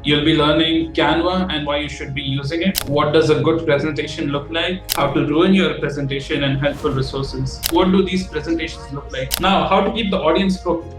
You'll be learning Canva and why you should be using it. What does a good presentation look like? How to ruin your presentation and helpful resources. What do these presentations look like? Now, how to keep the audience hooked.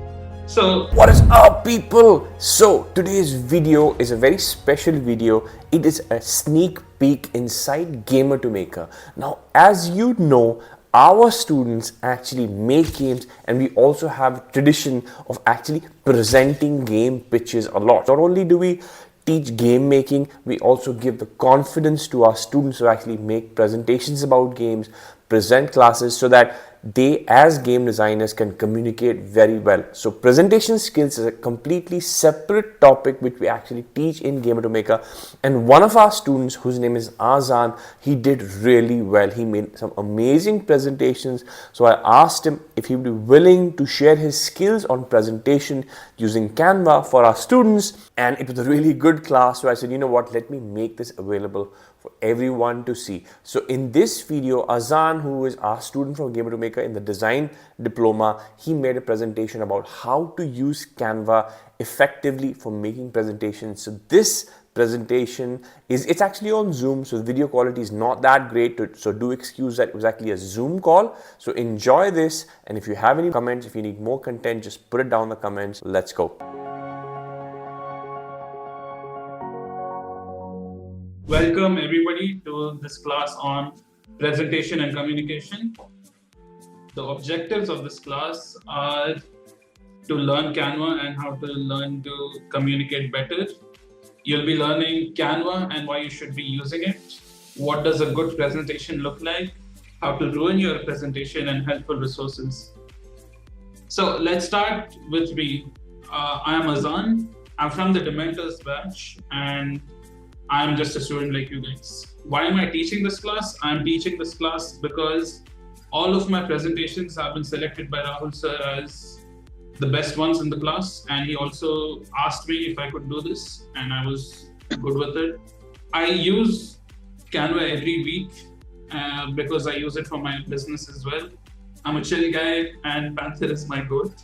So, what is up, people? So today's video is a very special video. It is a sneak peek inside Gamer to Maker. Now, as you know, our students actually make games, and we also have a tradition of actually presenting game pitches a lot. Not only do we teach game making, we also give the confidence to our students to actually make presentations about games, present classes, so that they as game designers can communicate very well. So presentation skills is a completely separate topic which we actually teach in Gamer to Maker, and one of our students, whose name is Azaan, he did really well. He made some amazing presentations. So I asked him if he would be willing to share his skills on presentation using Canva for our students, and it was a really good class. So I said, you know what, let me make this available for everyone to see. So in this video, Azaan, who is our student from Game Design in the Design Diploma, he made a presentation about how to use Canva effectively for making presentations. So this presentation it's actually on Zoom, so the video quality is not that great, so do excuse that. It was actually a Zoom call. So enjoy this, and if you have any comments, if you need more content, just put it down in the comments. Let's go. welcome everybody to this class on presentation and communication. The objectives of this class are to learn Canva and how to learn to communicate better. You'll be learning Canva and why you should be using it. What does a good presentation look like? How to ruin your presentation and helpful resources. So let's start with me. I am Azaan. I'm from the Dementors batch, and I'm just a student like you guys. Why am I teaching this class? I'm teaching this class because all of my presentations have been selected by Rahul sir as the best ones in the class, and he also asked me if I could do this, and I was good with it. I use Canva every week because I use it for my business as well. I'm a chill guy, and Panther is my goat.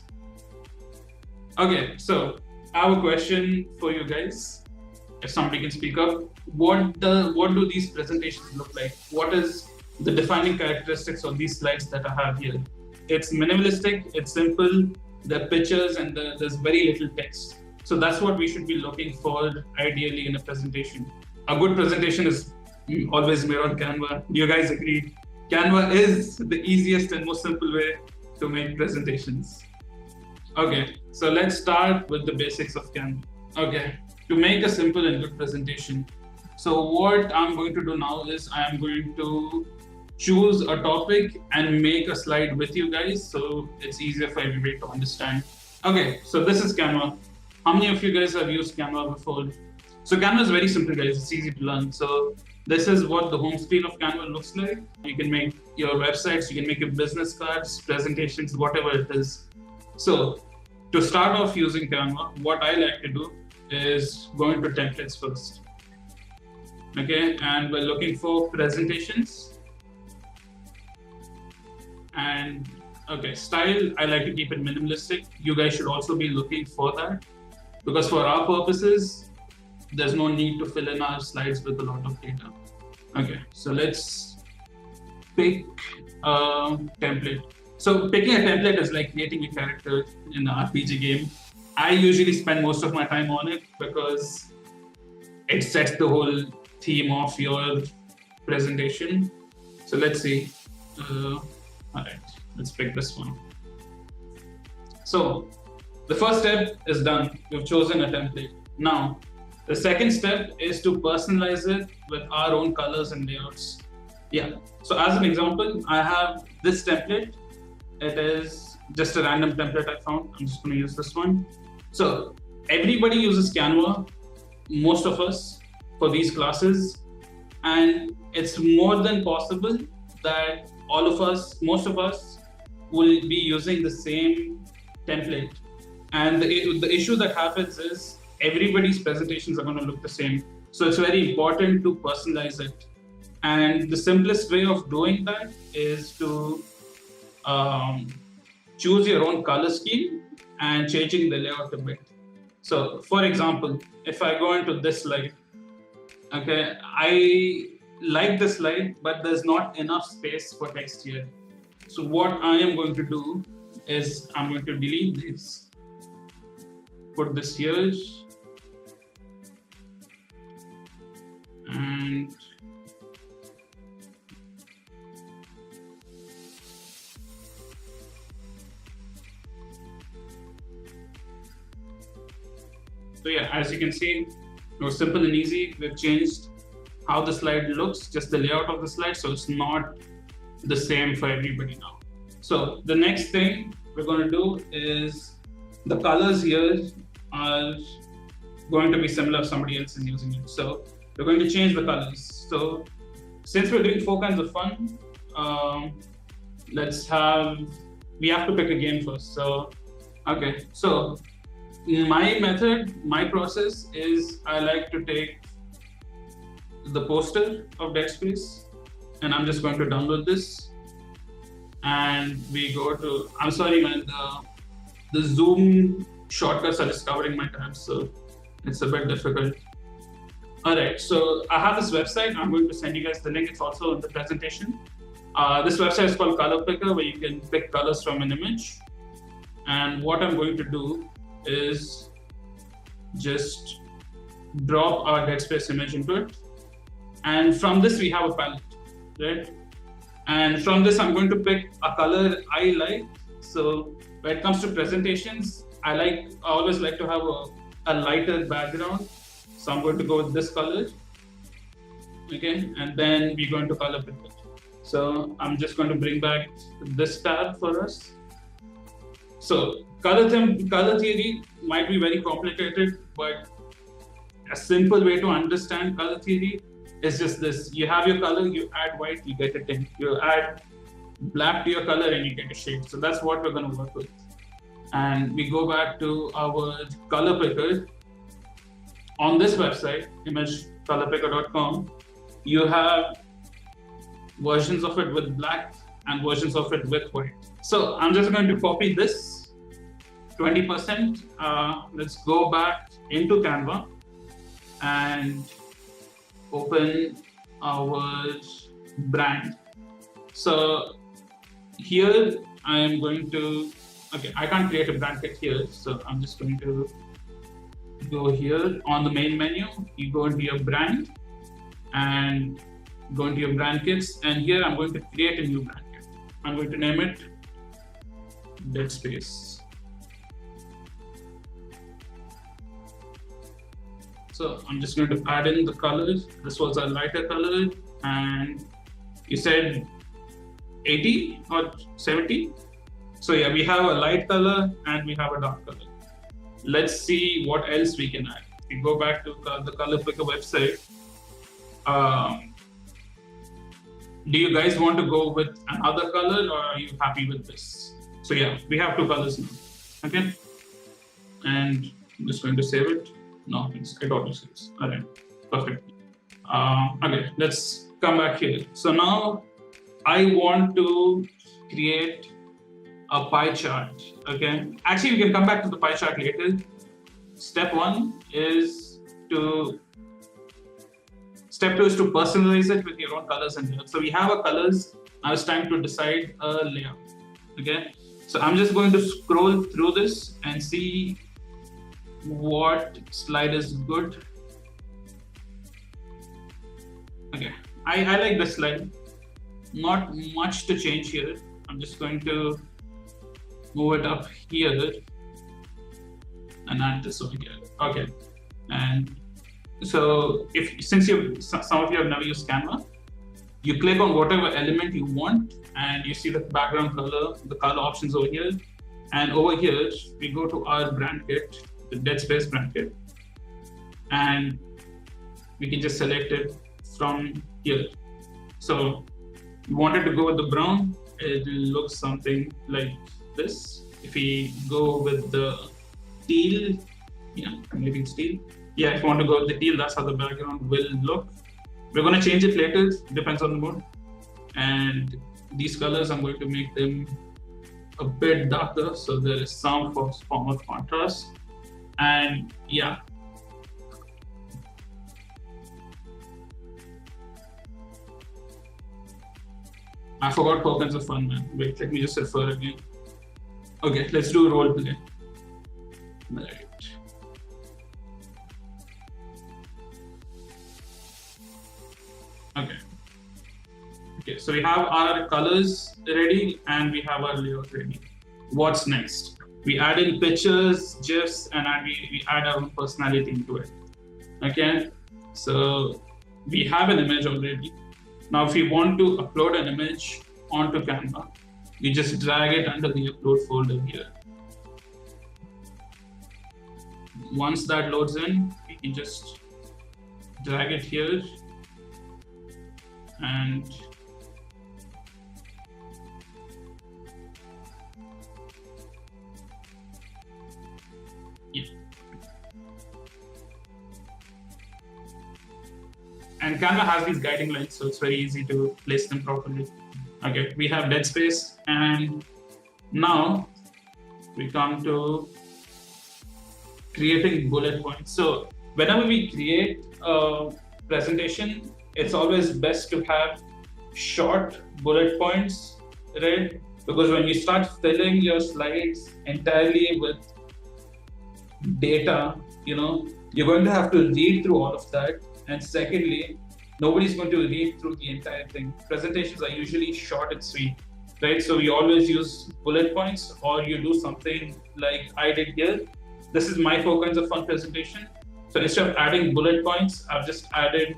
Okay, so I have a question for you guys. If somebody can speak up, what do these presentations look like? What is the defining characteristics of these slides that I have here? It's minimalistic, it's simple, there are pictures, and there's very little text. So that's what we should be looking for ideally in a presentation. A good presentation is always made on Canva. You guys agree? Canva is the easiest and most simple way to make presentations. Okay, so let's start with the basics of Canva. Okay, to make a simple and good presentation. So what I'm going to do now is I'm going to choose a topic and make a slide with you guys, so it's easier for everybody to understand. Okay, so this is Canva. How many of you guys have used Canva before? So Canva is very simple, guys. It's easy to learn. So this is what the home screen of Canva looks like. You can make your websites, you can make your business cards, presentations, whatever it is. So to start off using Canva, what I like to do is go into templates first. Okay, and we're looking for presentations. And okay, style, I like to keep it minimalistic. You guys should also be looking for that, because for our purposes, there's no need to fill in our slides with a lot of data. Okay, so let's pick a template. So picking a template is like creating a character in an RPG game. I usually spend most of my time on it because it sets the whole theme of your presentation. So let's see. All right, let's pick this one. So the first step is done. We've chosen a template. Now, the second step is to personalize it with our own colors and layouts. Yeah, so as an example, I have this template. It is just a random template I found. I'm just going to use this one. So everybody uses Canva, most of us, for these classes. And it's more than possible that all of us, most of us, will be using the same template. And the issue that happens is everybody's presentations are going to look the same. So it's very important to personalize it. And the simplest way of doing that is to choose your own color scheme and changing the layout a bit. So for example, if I go into this slide, okay, I like this slide, but there's not enough space for text here. So what I am going to do is I'm going to delete this, put this here, and so yeah, as you can see, it was simple and easy. We've changed how the slide looks, just the layout of the slide, so it's not the same for everybody now. So the next thing we're going to do is the colors here are going to be similar if somebody else is using it. So we're going to change the colors. So since we're doing 4 kinds of fun, we have to pick a game first. So, okay, so my method, my process is I like to take the poster of Dead Space, and I'm just going to download this. And we go to, I'm sorry man, the Zoom shortcuts are just covering my tabs, so it's a bit difficult. All right, so I have this website. I'm going to send you guys the link. It's also in the presentation. This website is called Color Picker, where you can pick colors from an image. And what I'm going to do is just drop our Dead Space image into it. And from this, we have a palette, right? And from this, I'm going to pick a color I like. So when it comes to presentations, I always like to have a lighter background. So I'm going to go with this color, okay? And then we're going to color pick it. So I'm just going to bring back this tab for us. So color theory might be very complicated, but a simple way to understand color theory is just this. You have your color, you add white, you get a tint. You add black to your color and you get a shade. So that's what we're going to work with. And we go back to our color picker. On this website, imagecolorpicker.com, you have versions of it with black and versions of it with white. So I'm just going to copy this 20%. Let's go back into Canva and open our brand. So here I am going to, okay, I can't create a brand kit here. So I'm just going to go here on the main menu. You go into your brand and go into your brand kits. And here I'm going to create a new brand kit. I'm going to name it Dead Space. So I'm just going to add in the colors. This was a lighter color, and you said 80 or 70. So yeah, we have a light color and we have a dark color. Let's see what else we can add. We go back to the Color Picker website. Do you guys want to go with another color, or are you happy with this? So yeah, we have 2 colors now. Okay, and I'm just going to save it. No, it auto saves. All right, perfect. Okay, let's come back here. So now I want to create a pie chart. Okay, actually we can come back to the pie chart later. Step 2 is to personalize it with your own colors and layouts. So we have our colors. Now it's time to decide a layout. Okay, so I'm just going to scroll through this and see what slide is good. Okay, I like this slide. Not much to change here. I'm just going to move it up here and add this over here. Okay, and so since some of you have never used Canva, you click on whatever element you want and you see the background color, the color options over here. And over here, we go to our brand kit, the Dead Space brand kit, and we can just select it from here. So we wanted to go with the brown. It looks something like this. If we go with the teal, yeah, maybe it's teal. Yeah, if you want to go with the teal, that's how the background will look. We're going to change it later, depends on the mood. And these colors, I'm going to make them a bit darker, so there is some form of contrast. And yeah. I forgot four kinds of fun, man. Wait, let me just refer again. Okay, let's do role play. Right. Okay, so we have our colors ready and we have our layout ready. What's next? We add in pictures, GIFs, and we add our own personality into it. Okay, so we have an image already. Now, if we want to upload an image onto Canva, we just drag it under the upload folder here. Once that loads in, we can just drag it here and And Canva has these guiding lines, so it's very easy to place them properly. Okay, we have dead space, and now we come to creating bullet points. So whenever we create a presentation, it's always best to have short bullet points, right? Because when you start filling your slides entirely with data, you're going to have to read through all of that. And secondly, nobody's going to read through the entire thing. Presentations are usually short and sweet, right? So we always use bullet points, or you do something like I did here. This is my 4 kinds of fun presentation. So instead of adding bullet points, I've just added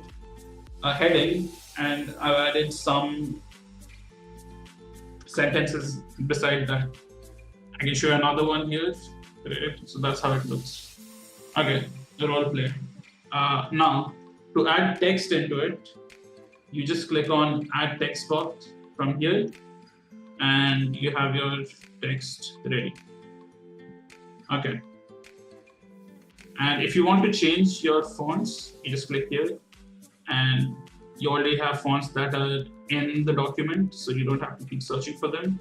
a heading and I've added some sentences beside that. I can show you another one here. Right? So that's how it looks. Okay, the role play. Now, to add text into it, you just click on add text box from here and you have your text ready. Okay. And if you want to change your fonts, you just click here and you already have fonts that are in the document, so you don't have to keep searching for them.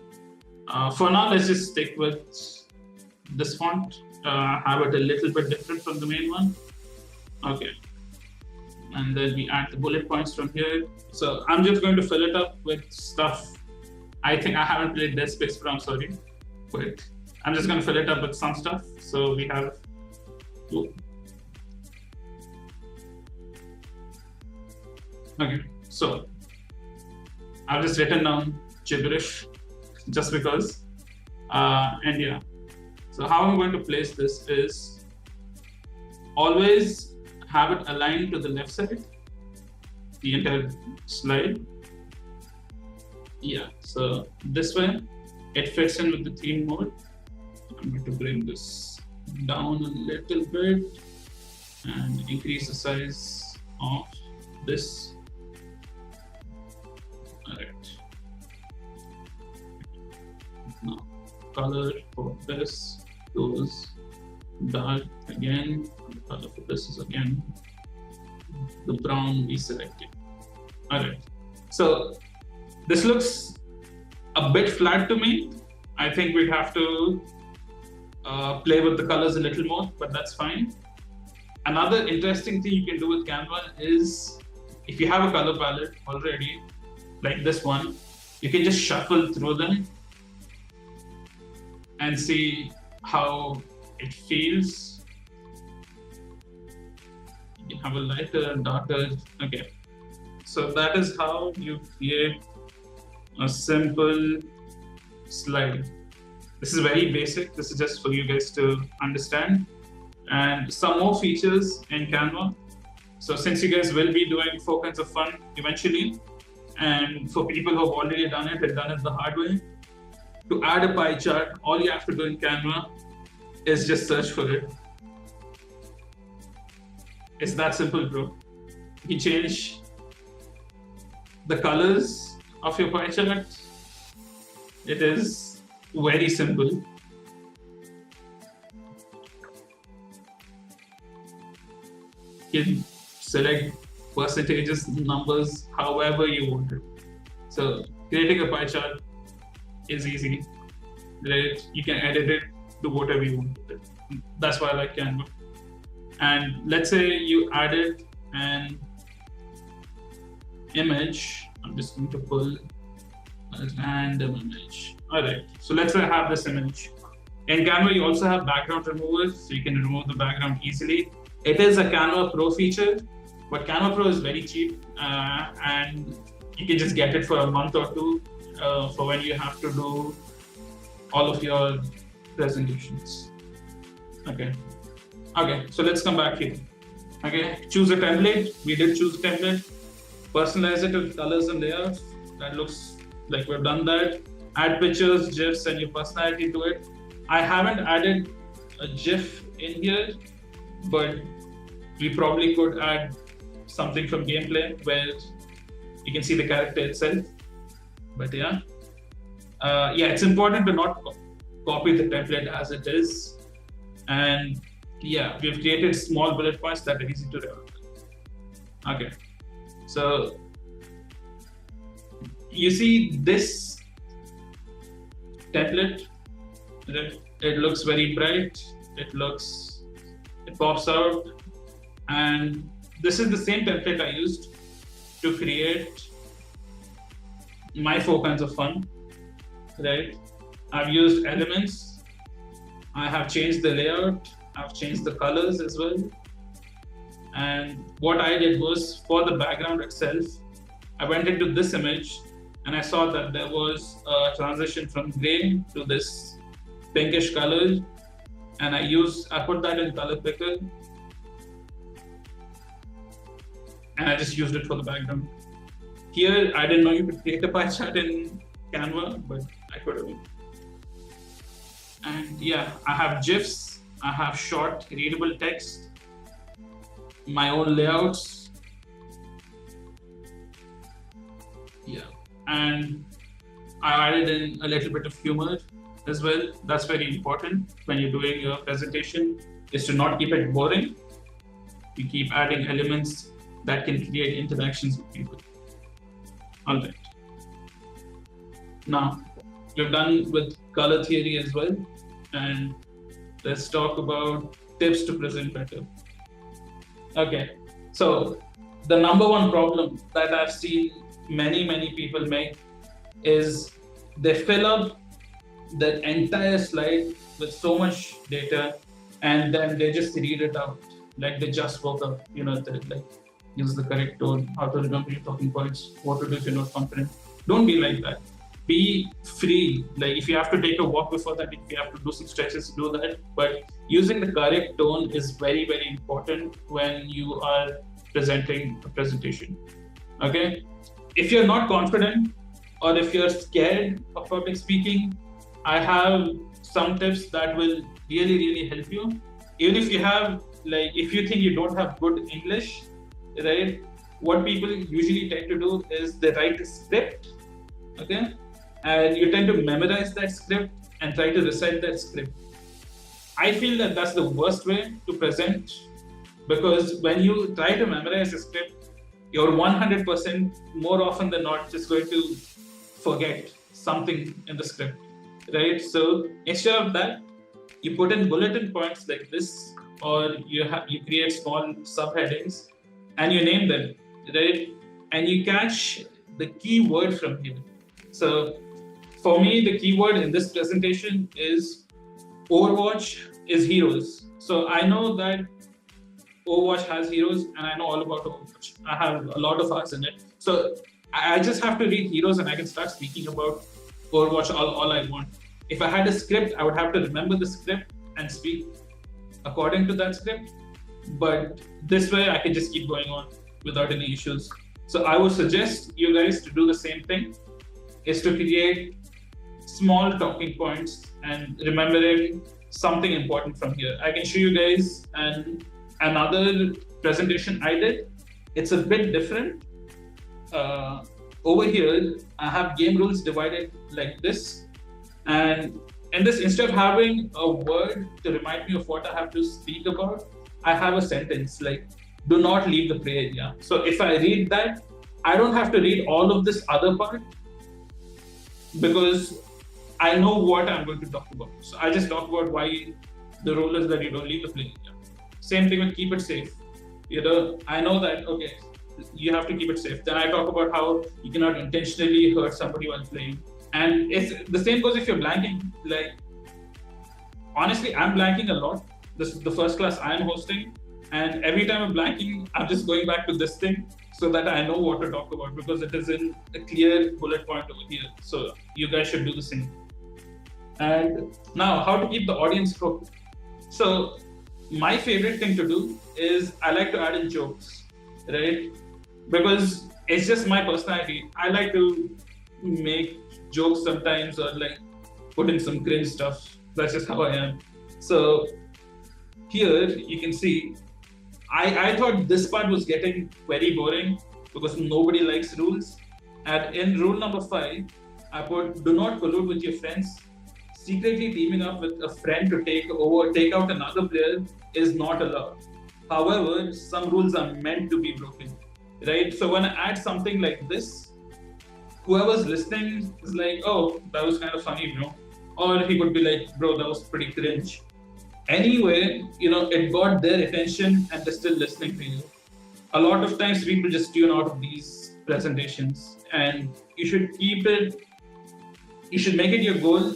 For now, let's just stick with this font, have it a little bit different from the main one. Okay. And then we add the bullet points from here. So I'm just going to fill it up with stuff. I think I haven't played Dead Space, but I'm sorry. But I'm just going to fill it up with some stuff. So we have Okay, so I've just written down gibberish just because. And yeah, so how I'm going to place this is always have it aligned to the left side, the entire slide. Yeah, so this way it fits in with the theme mode. I'm going to bring this down a little bit and increase the size of this. All right. Now, color for this goes dark again. The color for this is again the brown we selected. All right. So this looks a bit flat to me. I think we have to play with the colors a little more, but that's fine. Another interesting thing you can do with Canva is if you have a color palette already, like this one, you can just shuffle through them and see how it feels. You can have a lighter and darker. Okay, so that is how you create a simple slide. This is very basic. This is just for you guys to understand. And some more features in Canva. So since you guys will be doing 4 kinds of fun eventually, and for people who have already done it and done it the hard way, to add a pie chart, all you have to do in Canva is just search for it. It's that simple, bro. You change the colors of your pie chart. It is very simple. You can select percentages, numbers, however you want it. So creating a pie chart is easy, right? You can edit it, do whatever you want with it. That's why I like Canva. And let's say you added an image. I'm just going to pull a random image. All right, so let's say I have this image. In Canva, you also have background removers, so you can remove the background easily. It is a Canva Pro feature, but Canva Pro is very cheap, and you can just get it for a month or two for when you have to do all of your presentations. Okay, so let's come back here. Okay, choose a template. We did choose a template. Personalize it with colors and layouts. That looks like we've done that. Add pictures, GIFs, and your personality to it. I haven't added a GIF in here, but we probably could add something from gameplay where you can see the character itself. But yeah, it's important to not copy the template as it is. And yeah, we've created small bullet points that are easy to remember. Okay, so you see this template, it looks very bright, it pops out, and this is the same template I used to create my 4 kinds of fun, right? I've used elements, I have changed the layout, I've changed the colors as well. And what I did was, for the background itself, I went into this image and I saw that there was a transition from gray to this pinkish color, and I put that in color picker, and I just used it for the background. Here, I didn't know you could create a pie chart in Canva, but I could have. And yeah, I have GIFs, I have short readable text, my own layouts. Yeah, and I added in a little bit of humor as well. That's very important when you're doing your presentation, is to not keep it boring. You keep adding elements that can create interactions with people. All right. Now, we're done with color theory as well, and let's talk about tips to present better. Okay, so the number one problem that I've seen many people make is they fill up the entire slide with so much data, and then they just read it out like they just woke up. You know, like use the correct tone, how to remember your talking points, what to do if you're not confident. Don't be like that. Be free. Like if you have to take a walk before that, if you have to do some stretches, do that. But using the correct tone is very important when you are presenting a presentation. Okay? If you're not confident, or if you're scared of public speaking, I have some tips that will really help you. Even if you have, like, if you think you don't have good English, right? What people usually tend to do is they write a script, okay? And you tend to memorize that script and try to recite that script. I feel that that's the worst way to present, because when you try to memorize a script, you're 100% more often than not just going to forget something in the script, right? So instead of that, you put in bulletin points like this, or you create small subheadings and you name them, right? And you catch the key word from here. So for me, the keyword in this presentation is Overwatch is heroes. So I know that Overwatch has heroes, and I know all about Overwatch. I have a lot of hours in it. So I just have to read heroes and I can start speaking about Overwatch all I want. If I had a script, I would have to remember the script and speak according to that script. But this way, I can just keep going on without any issues. So I would suggest you guys to do the same thing, is to create small talking points and remembering something important from here. I can show you guys another presentation I did. It's a bit different. Over here, I have game rules divided like this. And in this, instead of having a word to remind me of what I have to speak about, I have a sentence like, do not leave the play area. So if I read that, I don't have to read all of this other part, because I know what I'm going to talk about. So I just talk about why the rule is that you don't leave the playing area. Same thing with keep it safe. I know that, okay, you have to keep it safe. Then I talk about how you cannot intentionally hurt somebody while playing. And it's the same goes if you're blanking. Like, honestly, I'm blanking a lot. This is the first class I'm hosting. And every time I'm blanking, I'm just going back to this thing so that I know what to talk about, because it is in a clear bullet point over here. So you guys should do the same. And now, how to keep the audience hooked. So my favorite thing to do is I like to add in jokes, right? Because it's just my personality. I like to make jokes sometimes, or like put in some cringe stuff. That's just how I am. So here you can see, I thought this part was getting very boring because nobody likes rules. And in rule number 5, I put do not collude with your friends. Secretly teaming up with a friend to take out another player is not allowed. However, some rules are meant to be broken, right? So when I add something like this, whoever's listening is like, oh, that was kind of funny, bro. Or he would be like, bro, that was pretty cringe. Anyway, it got their attention and they're still listening to you. A lot of times people just tune out of these presentations, and you should make it your goal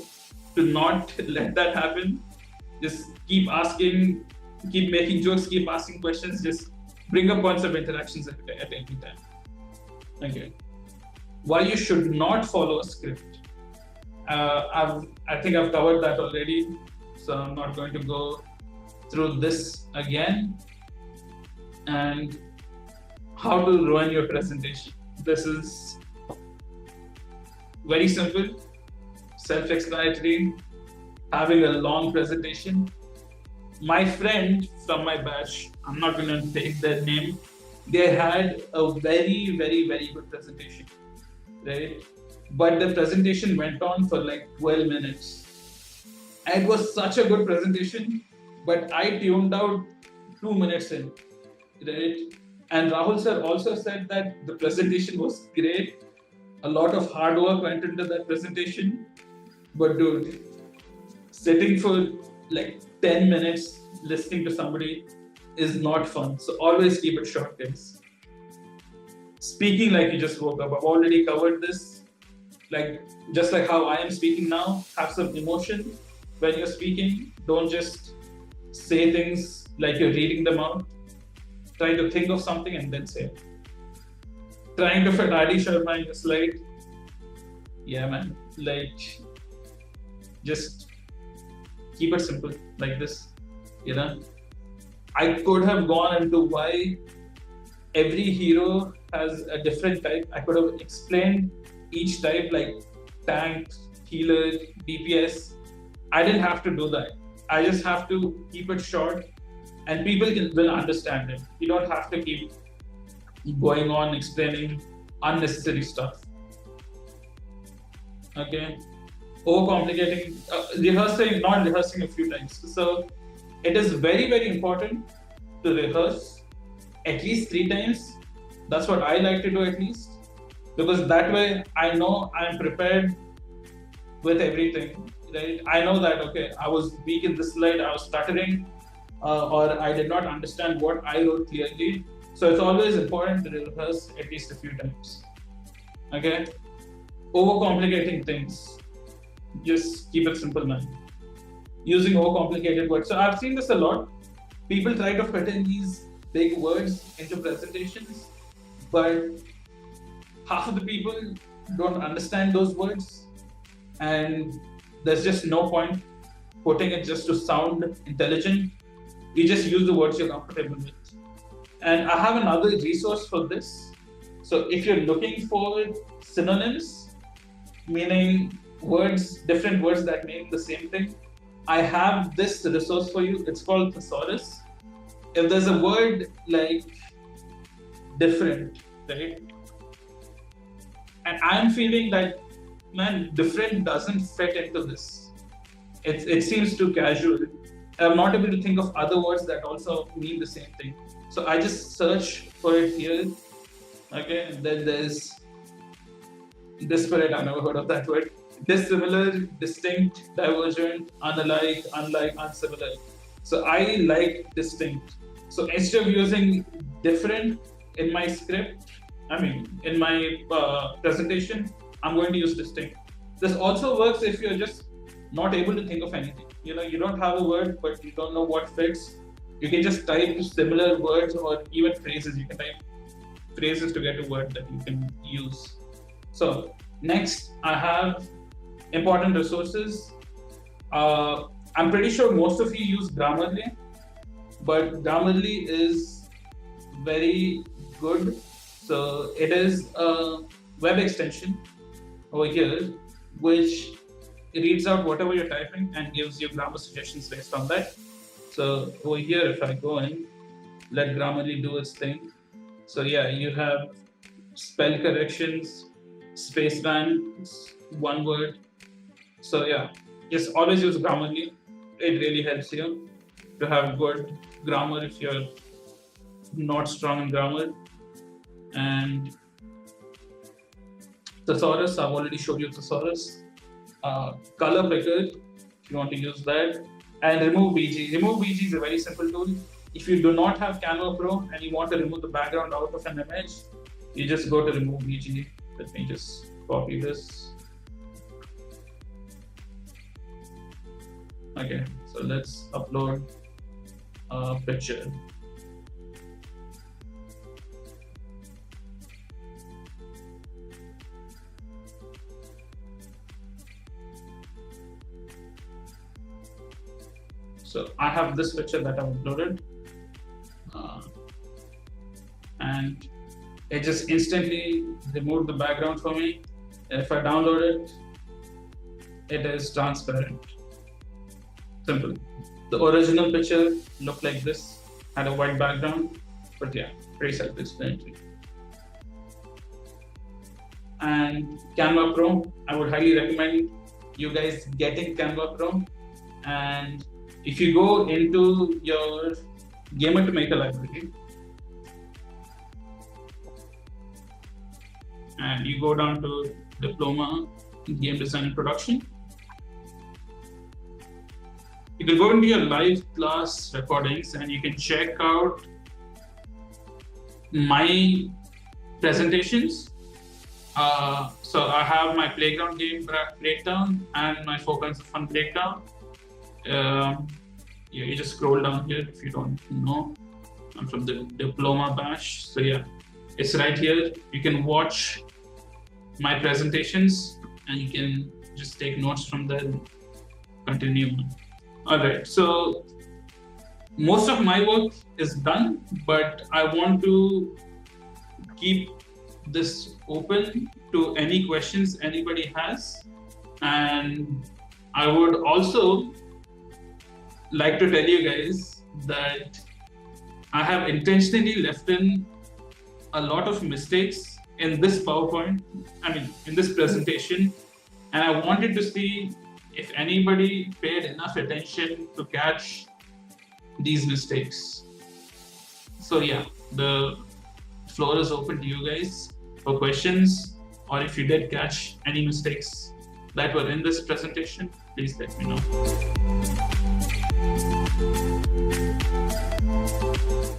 to not let that happen. Just keep asking, keep making jokes, keep asking questions, just bring up points of interactions at any time. Okay. Why you should not follow a script. I think I've covered that already, so I'm not going to go through this again. And how to ruin your presentation. This is very simple, self-explanatory, having a long presentation. My friend from my batch, I'm not going to take their name, they had a very, very, very good presentation, right? But the presentation went on for like 12 minutes. And it was such a good presentation, but I tuned out 2 minutes in, right? And Rahul sir also said that the presentation was great. A lot of hard work went into that presentation. But dude, sitting for like 10 minutes listening to somebody is not fun. So always keep it short, guys. Speaking like you just woke up. I've already covered this. Like, just like how I am speaking now, have some emotion when you're speaking. Don't just say things like you're reading them out. Try to think of something and then say it. Trying to fit Adi Sharma in your slide. Yeah, man. Like, just keep it simple like this. I could have gone into why every hero has a different type. I could have explained each type, like tank, healer, DPS. I didn't have to do that. I just have to keep it short and people will understand it. You don't have to keep going on explaining unnecessary stuff. Okay. Overcomplicating, not rehearsing a few times. So it is very, very important to rehearse at least 3 times. That's what I like to do at least. Because that way I know I'm prepared with everything, right? I know that, okay, I was weak in this slide, I was stuttering, or I did not understand what I wrote clearly. So it's always important to rehearse at least a few times. Okay? Overcomplicating things. Just keep it simple, man. Using overcomplicated words. So I've seen this a lot. People try to fit in these big words into presentations, but half of the people don't understand those words, and there's just no point putting it just to sound intelligent. You just use the words you're comfortable with. And I have another resource for this. So if you're looking for synonyms, meaning words, different words that mean the same thing, I have this resource for you. It's called thesaurus. If there's a word like different, right? And I'm feeling that, man, different doesn't fit into this. It seems too casual. I'm not able to think of other words that also mean the same thing. So I just search for it here. Okay, and then there's disparate. I never heard of that word. dissimilar, distinct, divergent, unalike, unlike, unsimilar. So I like distinct. So instead of using different in my script, in my presentation, I'm going to use distinct. This also works if you're just not able to think of anything. You don't have a word, but you don't know what fits. You can just type similar words or even phrases. You can type phrases to get a word that you can use. So next, I have important resources. I'm pretty sure most of you use Grammarly, but Grammarly is very good. So it is a web extension over here, which reads out whatever you're typing and gives you grammar suggestions based on that. So over here, if I go in, let Grammarly do its thing. So yeah, you have spell corrections, space bands, one word. So yeah, just always use Grammarly. It really helps you to have good grammar if you're not strong in grammar. And thesaurus, I've already showed you thesaurus. Color picker, if you want to use that. And remove BG. Remove BG is a very simple tool. If you do not have Canva Pro and you want to remove the background out of an image, you just go to remove BG. Let me just copy this. Okay, so let's upload a picture. So I have this picture that I've uploaded, and it just instantly removed the background for me. If I download it, it is transparent. Simple. The original picture looked like this, had a white background, but yeah, pretty self-explanatory. And Canva Pro, I would highly recommend you guys getting Canva Pro. And if you go into your Gamer to Maker library and you go down to Diploma, Game Design and Production, you can go into your live class recordings and you can check out my presentations. So I have my playground game breakdown and my 4 kinds of fun breakdown. Yeah, you just scroll down here if you don't know. I'm from the Diploma Bash. So yeah, it's right here. You can watch my presentations and you can just take notes from there and continue. All right, so most of my work is done, but I want to keep this open to any questions anybody has. And I would also like to tell you guys that I have intentionally left in a lot of mistakes in this PowerPoint, in this presentation, and I wanted to see if anybody paid enough attention to catch these mistakes. So yeah, the floor is open to you guys for questions, or if you did catch any mistakes that were in this presentation, please let me know.